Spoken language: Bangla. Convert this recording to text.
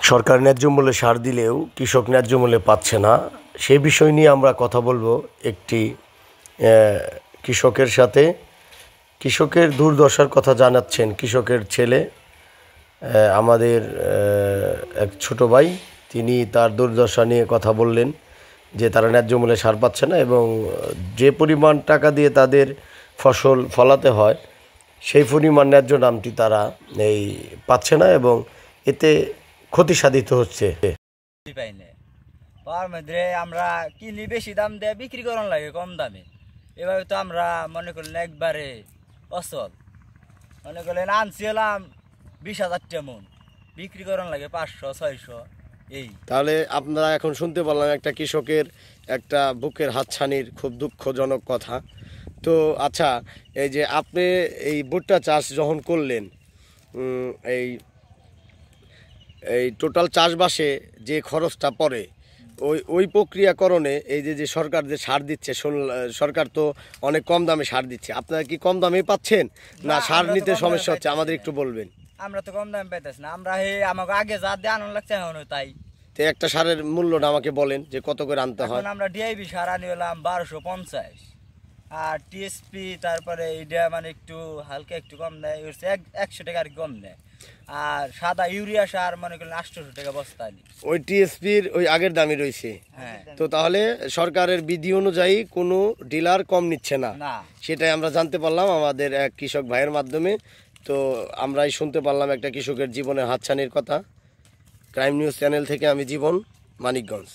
সরকার ন্যায্য মূল্যে সার দিলেও কৃষক ন্যায্য মূল্যে পাচ্ছে না। সেই বিষয় নিয়ে আমরা কথা বলবো একটি কৃষকের সাথে। কৃষকের দুর্দশার কথা জানাচ্ছেন কৃষকের ছেলে, আমাদের এক ছোট ভাই। তিনি তার দুর্দশা নিয়ে কথা বললেন যে তারা ন্যায্য মূল্যে সার পাচ্ছে না এবং যে পরিমাণ টাকা দিয়ে তাদের ফসল ফলাতে হয় সেই পরিমাণ ন্যায্য দামটি তারা পাচ্ছে না এবং এতে ক্ষতি সাধিত হচ্ছে। তার মধ্যে আমরা কিনি বেশি দাম দিয়ে বিক্রি করার লাগে কম দামে। এভাবে তো আমরা মনে করলেন একবারে অচল। মনে করলেন আনছিলাম 20,000 মন, বিক্রি করার লাগে 500-600 এই। তাহলে আপনারা এখন শুনতে পারলাম একটা কৃষকের একটা বুকের হাতছানির খুব দুঃখজনক কথা। তো আচ্ছা, এই যে আপনি এই ভুট্টা চাষ যখন করলেন, এই টোটাল চাষবাসে যে খরচটা পড়ে ওই প্রক্রিয়াকরণে এই যে সরকার যে সার দিচ্ছে, সরকার তো অনেক কম দামে সার দিচ্ছে, আপনারা কি কম দামে পাচ্ছেন না সার নিতে সমস্যা হচ্ছে? আমাদের একটু বলবেন। আমরা তো কম দামে পাইতেছি না, আমরা আমাকে আগে যা দিয়ে আনন্দ লাগছে এখন তাই। তো একটা সারের মূল্যটা আমাকে বলেন যে কত করে আনতে হয়? আমরা ডিআইবি সার আনি হলাম 1250, আর টিএসপি তারপরে এইটা মানে একটু হালকা একটু কম দেয়, 100 টাকা আর কম দেয়। আর সাদা ইউরিয়া সার মনে করলেন 800 টাকা বস্তা আনি। ওই টিএসপির ওই আগের দামই রয়েছে। তো তাহলে সরকারের বিধি অনুযায়ী কোনো ডিলার কম নিচ্ছে না, সেটাই আমরা জানতে পারলাম আমাদের এক কৃষক ভাইয়ের মাধ্যমে। তো আমরাই শুনতে পারলাম একটা কৃষকের জীবনের হাতছানির কথা। ক্রাইম নিউজ চ্যানেল থেকে আমি জীবন, মানিকগঞ্জ।